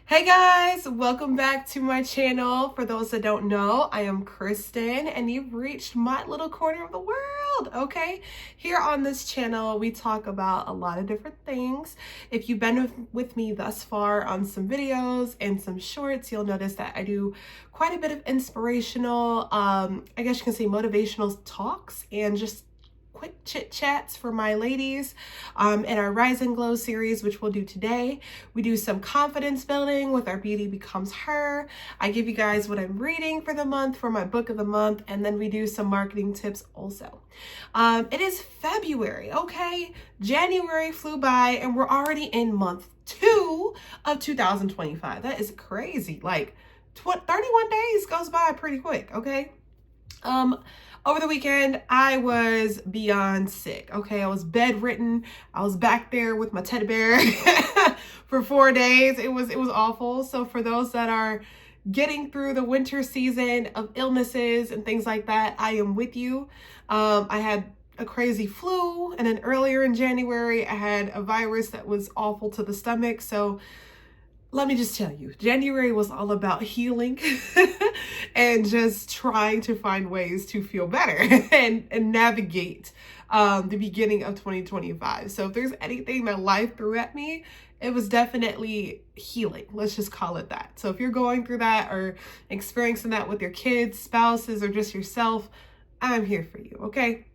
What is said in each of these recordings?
Hey guys, welcome back to my channel. For those that don't know, I am Kristen and you've reached my little corner of the world, okay? Here on this channel, we talk about a lot of different things. If you've been with me thus far on some videos and some shorts, you'll notice that I do quite a bit of inspirational, I guess you can say motivational talks and just quick chit chats for my ladies in our Rise and Glow series, which we'll do today. We do some confidence building with our Beauty Becomes Her. I give you guys what I'm reading for the month, for my book of the month, and then we do some marketing tips also. It is February, okay? January flew by and we're already in month 2 of 2025. That is crazy. Like 31 days goes by pretty quick, okay? Over the weekend, I was beyond sick, okay? I was bedridden. I was back there with my teddy bear for 4 days. It was awful. So for those that are getting through the winter season of illnesses and things like that, I am with you. I had a crazy flu, and then earlier in January, I had a virus that was awful to the stomach. So let me just tell you, January was all about healing and just trying to find ways to feel better and navigate the beginning of 2025. So if there's anything that life threw at me, it was definitely healing. Let's just call it that. So if you're going through that or experiencing that with your kids, spouses, or just yourself, I'm here for you, okay?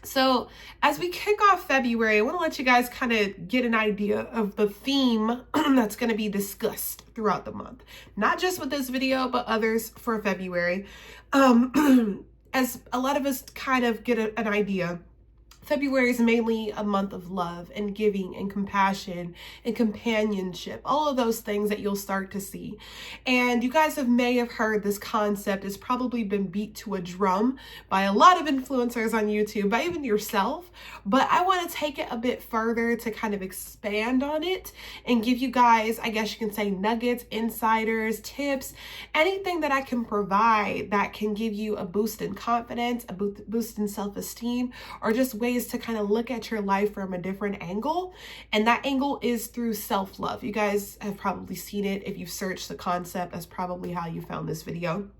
So as we kick off February, I want to let you guys kind of get an idea of the theme that's going to be discussed throughout the month. Not just with this video, but others for February. As a lot of us kind of get an idea, February is mainly a month of love and giving and compassion and companionship, all of those things that you'll start to see. And you guys may have heard this concept. It's probably been beat to a drum by a lot of influencers on YouTube, by even yourself. But I want to take it a bit further to kind of expand on it and give you guys, I guess you can say, nuggets, insiders, tips, anything that I can provide that can give you a boost in confidence, a boost in self-esteem, or just ways to kind of look at your life from a different angle. And that angle is through self-love. You guys have probably seen it. If you've searched the concept, that's probably how you found this video.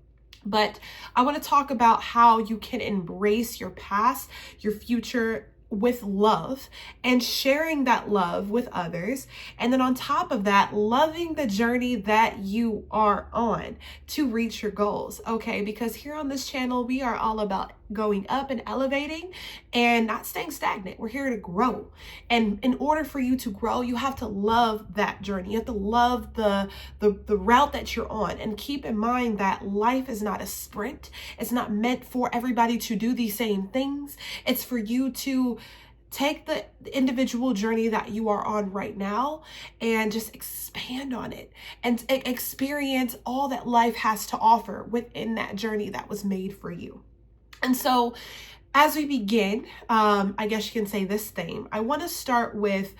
But I want to talk about how you can embrace your past, your future, with love and sharing that love with others. And then on top of that, loving the journey that you are on to reach your goals. Okay. Because here on this channel, we are all about going up and elevating and not staying stagnant. We're here to grow. And in order for you to grow, you have to love that journey. You have to love the route that you're on. And keep in mind that life is not a sprint. It's not meant for everybody to do the same things. It's for you to take the individual journey that you are on right now and just expand on it and experience all that life has to offer within that journey that was made for you. And so as we begin, I guess you can say this theme, I want to start with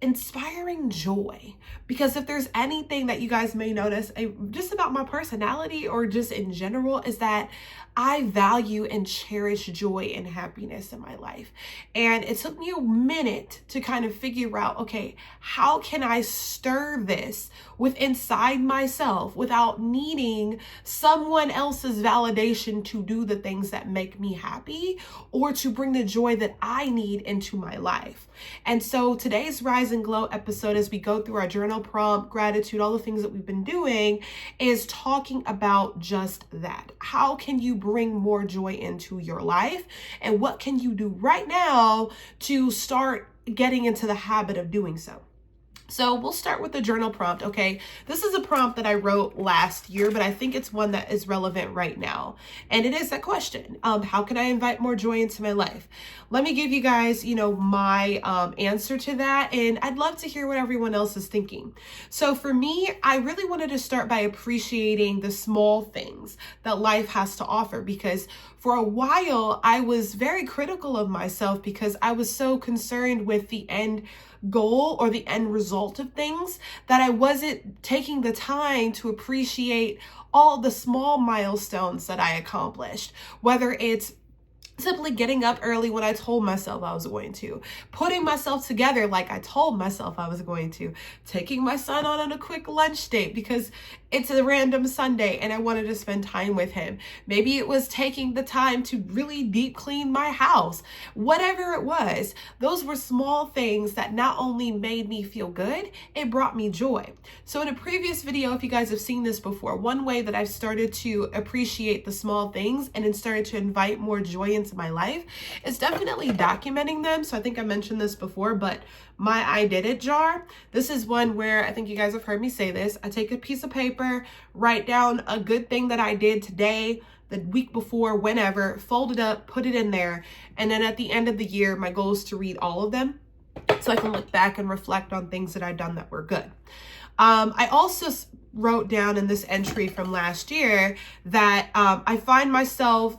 inspiring joy, because if there's anything that you guys may notice just about my personality or just in general, is that I value and cherish joy and happiness in my life. And it took me a minute to kind of figure out, okay, how can I stir this inside myself without needing someone else's validation to do the things that make me happy or to bring the joy that I need into my life. And so today's Rise and Glow episode, as we go through our journal prompt, gratitude, all the things that we've been doing, is talking about just that. How can you bring more joy into your life? And what can you do right now to start getting into the habit of doing so? So we'll start with the journal prompt, okay? This is a prompt that I wrote last year, but I think it's one that is relevant right now. And it is that question, how can I invite more joy into my life? Let me give you guys, my answer to that. And I'd love to hear what everyone else is thinking. So for me, I really wanted to start by appreciating the small things that life has to offer, because for a while, I was very critical of myself because I was so concerned with the end goal or the end result of things that I wasn't taking the time to appreciate all the small milestones that I accomplished, whether it's Simply getting up early when I told myself I was going to, putting myself together like I told myself I was going to, taking my son on a quick lunch date because it's a random Sunday and I wanted to spend time with him. Maybe it was taking the time to really deep clean my house. Whatever it was, those were small things that not only made me feel good, it brought me joy. So in a previous video, if you guys have seen this before, one way that I've started to appreciate the small things and then started to invite more joy into my life is definitely documenting them. So I think I mentioned this before, but my I did it jar, this is one where I think you guys have heard me say this. I take a piece of paper, write down a good thing that I did today, the week before, whenever, fold it up, put it in there. And then at the end of the year, my goal is to read all of them so I can look back and reflect on things that I've done that were good. I also wrote down in this entry from last year that I find myself,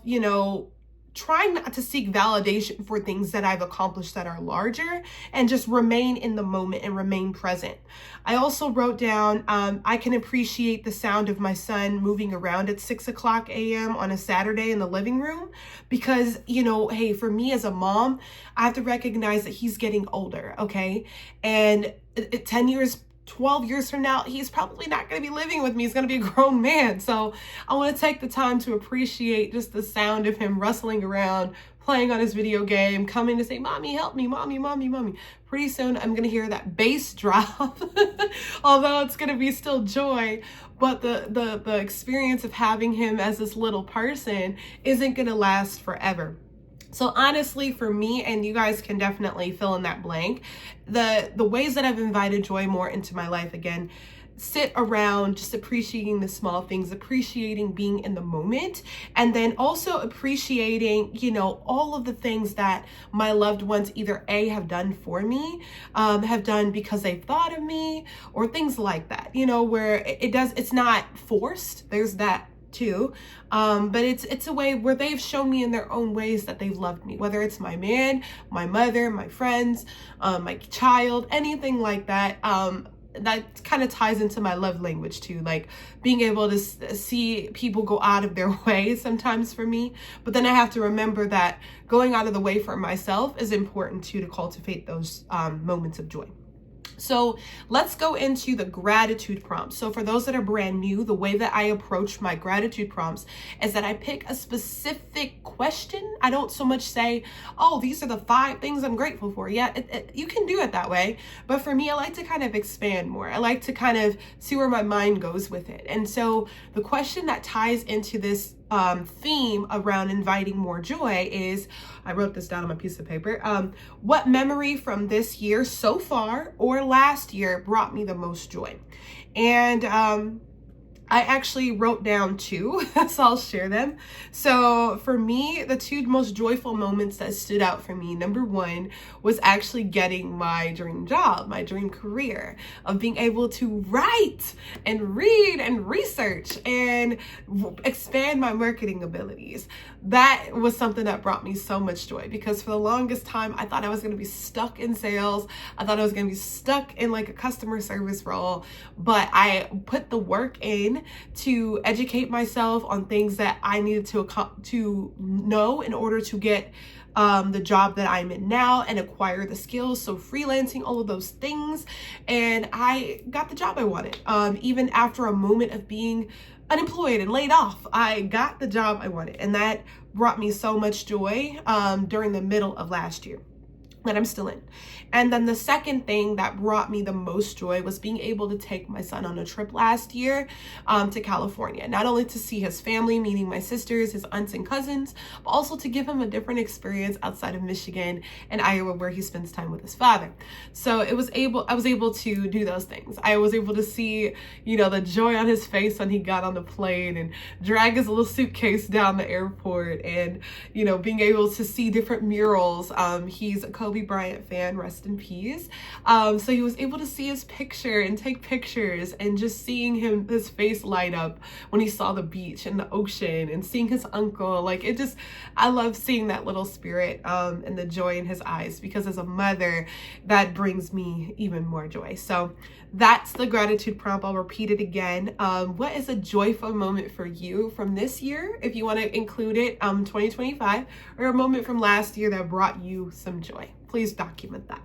trying not to seek validation for things that I've accomplished that are larger and just remain in the moment and remain present. I also wrote down, I can appreciate the sound of my son moving around at 6:00 a.m. on a Saturday in the living room because, hey, for me as a mom, I have to recognize that he's getting older, okay? And 10 years 12 years from now, he's probably not going to be living with me. He's going to be a grown man. So I want to take the time to appreciate just the sound of him rustling around, playing on his video game, coming to say, "Mommy, help me, mommy, mommy, mommy." Pretty soon I'm going to hear that bass drop, although it's going to be still joy. But the experience of having him as this little person isn't going to last forever. So honestly, for me, and you guys can definitely fill in that blank, the ways that I've invited joy more into my life, again, sit around just appreciating the small things, appreciating being in the moment, and then also appreciating, all of the things that my loved ones either A, have done for me, have done because they've thought of me, or things like that, where it's not forced. There's that too. But it's a way where they've shown me in their own ways that they've loved me, whether it's my man, my mother, my friends, my child, anything like that. That kind of ties into my love language too, like being able to see people go out of their way sometimes for me. But then I have to remember that going out of the way for myself is important too, to cultivate those moments of joy. So let's go into the gratitude prompts. So for those that are brand new, the way that I approach my gratitude prompts is that I pick a specific question. I don't so much say, "Oh, these are the 5 things I'm grateful for." Yeah, you can do it that way. But for me, I like to kind of expand more. I like to kind of see where my mind goes with it. And so the question that ties into this theme around inviting more joy is, I wrote this down on my piece of paper. What memory from this year so far or last year brought me the most joy? And I actually wrote down 2, so I'll share them. So for me, the 2 most joyful moments that stood out for me, number 1 was actually getting my dream job, my dream career, of being able to write and read and research and expand my marketing abilities. That was something that brought me so much joy because for the longest time, I thought I was going to be stuck in sales. I thought I was going to be stuck in like a customer service role, but I put the work in to educate myself on things that I needed to know in order to get the job that I'm in now and acquire the skills. So freelancing, all of those things. And I got the job I wanted. Even after a moment of being unemployed and laid off, I got the job I wanted. And that brought me so much joy during the middle of last year that I'm still in. And then the second thing that brought me the most joy was being able to take my son on a trip last year to California, not only to see his family, meaning my sisters, his aunts and cousins, but also to give him a different experience outside of Michigan and Iowa, where he spends time with his father. So I was able to do those things. I was able to see, the joy on his face when he got on the plane and drag his little suitcase down the airport, and, being able to see different murals. He's a Kobe Kobe Bryant fan, rest in peace. So he was able to see his picture and take pictures, and just seeing his face light up when he saw the beach and the ocean, and seeing his uncle, like it just, I love seeing that little spirit and the joy in his eyes, because as a mother, that brings me even more joy. So that's the gratitude prompt. I'll repeat it again. What is a joyful moment for you from this year, if you want to include it, 2025, or a moment from last year that brought you some joy? Please document that.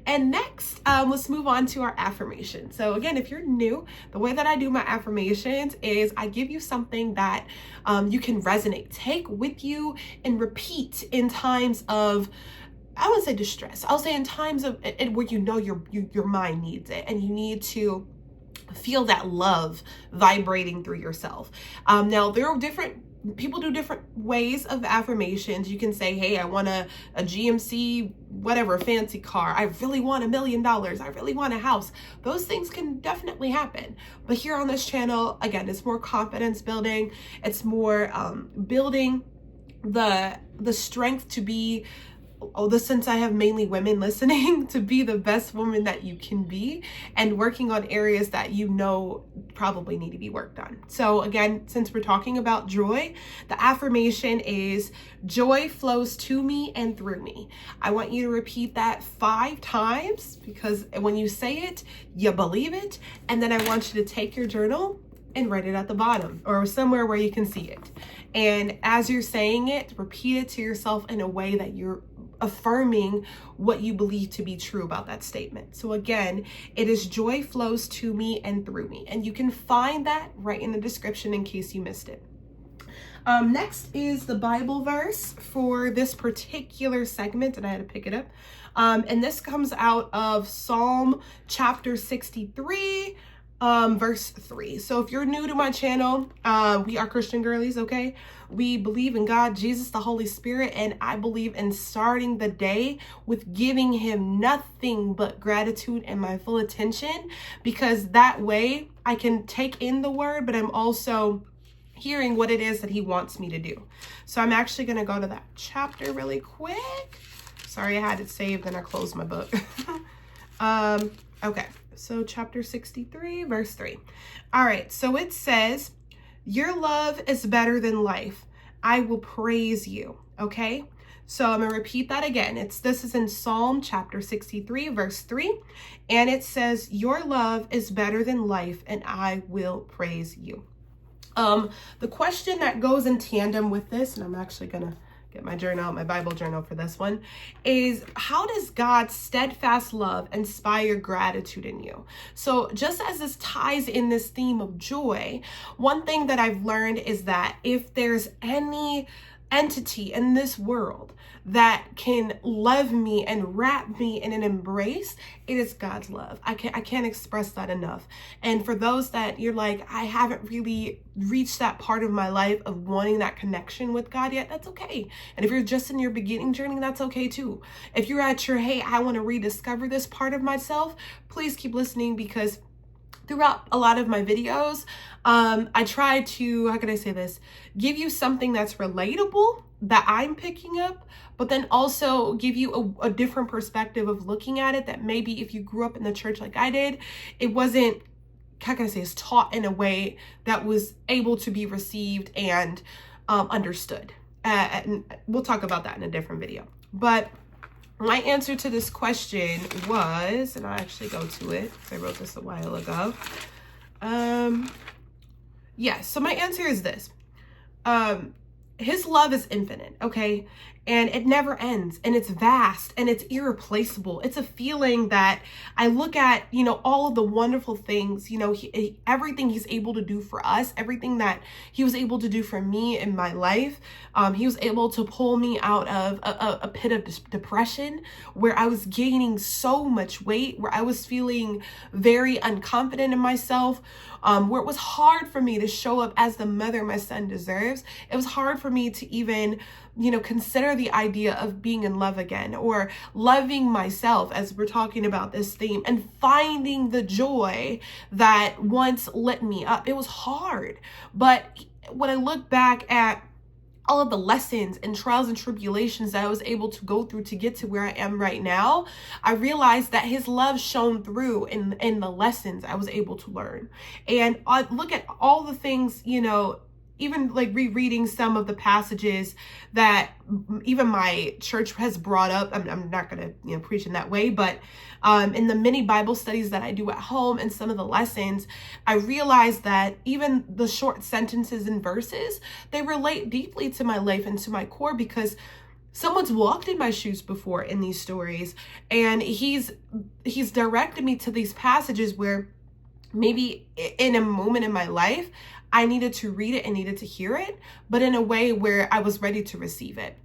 And next, let's move on to our affirmation. So again, if you're new, the way that I do my affirmations is I give you something that you can resonate, take with you, and repeat in times of, I wouldn't say distress, I'll say in times of where you know your mind needs it, and you need to feel that love vibrating through yourself. Now, there are people do different ways of affirmations. You can say, hey, I want a GMC, whatever, fancy car. I really want $1 million. I really want a house. Those things can definitely happen. But here on this channel, again, it's more confidence building. It's more building the strength to be, since I have mainly women listening, to be the best woman that you can be, and working on areas that you know probably need to be worked on. So again, since we're talking about joy, the affirmation is, joy flows to me and through me. I want you to repeat that 5 times, because when you say it, you believe it. And then I want you to take your journal and write it at the bottom, or somewhere where you can see it. And as you're saying it, repeat it to yourself in a way that you're affirming what you believe to be true about that statement. So again, it is, joy flows to me and through me. And you can find that right in the description in case you missed it. Next is the Bible verse for this particular segment, and I had to pick it up. And this comes out of Psalm chapter 63, verse 3. So if you're new to my channel, we are Christian girlies, okay? We believe in God, Jesus, the Holy Spirit, and I believe in starting the day with giving him nothing but gratitude and my full attention, because that way I can take in the word, but I'm also hearing what it is that he wants me to do. So I'm actually going to go to that chapter really quick. Sorry, I had it saved and I closed my book. Okay. So chapter 63, verse 3. All right. So it says, your love is better than life. I will praise you. Okay. So I'm going to repeat that again. This is in Psalm chapter 63, verse 3. And it says, your love is better than life, and I will praise you. The question that goes in tandem with this, and I'm actually going to get my journal, my Bible journal for this one, is, how does God's steadfast love inspire gratitude in you? So just as this ties in this theme of joy, one thing that I've learned is that if there's any entity in this world that can love me and wrap me in an embrace, it is God's love. I can't express that enough. And for those that you're like, I haven't really reached that part of my life of wanting that connection with God yet, that's okay. And if you're just in your beginning journey, that's okay too. If you're at your, hey, I want to rediscover this part of myself, please keep listening, because throughout a lot of my videos, I try to, how can I say this, give you something that's relatable that I'm picking up, but then also give you a different perspective of looking at it, that maybe if you grew up in the church like I did, it wasn't, how can I say, it's taught in a way that was able to be received and understood. And we'll talk about that in a different video. But my answer to this question was, and I'll actually go to it, I wrote this a while ago. Yeah, so my answer is this. His love is infinite, okay? And it never ends, and it's vast, and it's irreplaceable. It's a feeling that I look at, you know, all of the wonderful things, you know, everything he's able to do for us, everything that he was able to do for me in my life. He was able to pull me out of a pit of depression where I was gaining so much weight, where I was feeling very unconfident in myself, where it was hard for me to show up as the mother my son deserves. It was hard for me to even, you know, consider the idea of being in love again, or loving myself, as we're talking about this theme, and finding the joy that once lit me up. It was hard. But when I look back at all of the lessons and trials and tribulations that I was able to go through to get to where I am right now, I realized that his love shone through in the lessons I was able to learn. And I look at all the things, you know, even like rereading some of the passages that even my church has brought up. I'm not going to, you know, preach in that way, but in the many Bible studies that I do at home and some of the lessons, I realized that even the short sentences and verses, they relate deeply to my life and to my core, because someone's walked in my shoes before in these stories, and he's directed me to these passages where maybe in a moment in my life, I needed to read it and needed to hear it, but in a way where I was ready to receive it.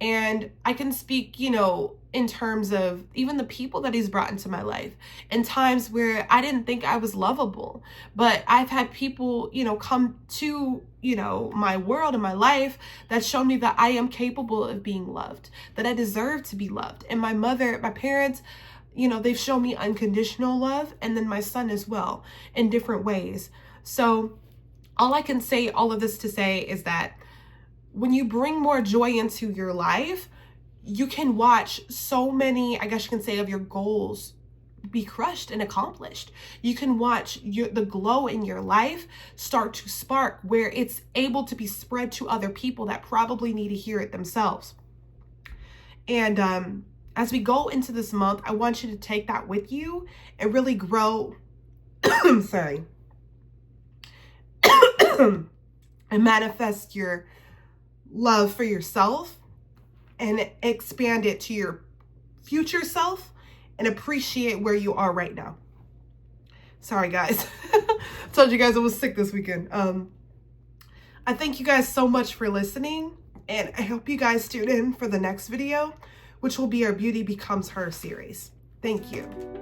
And I can speak, you know, in terms of even the people that he's brought into my life, in times where I didn't think I was lovable, but I've had people, you know, come to, you know, my world and my life that show me that I am capable of being loved, that I deserve to be loved. And my mother, my parents, you know, they've shown me unconditional love, and then my son as well, in different ways. So all I can say, all of this to say, is that when you bring more joy into your life, you can watch so many, I guess you can say, of your goals be crushed and accomplished. You can watch the glow in your life start to spark, where it's able to be spread to other people that probably need to hear it themselves. And as we go into this month, I want you to take that with you and really grow. Sorry. And manifest your love for yourself and expand it to your future self, and appreciate where you are right now. Sorry, guys. Told you guys I was sick this weekend. I thank you guys so much for listening, and I hope you guys tune in for the next video, which will be our Beauty Becomes Her series. Thank you.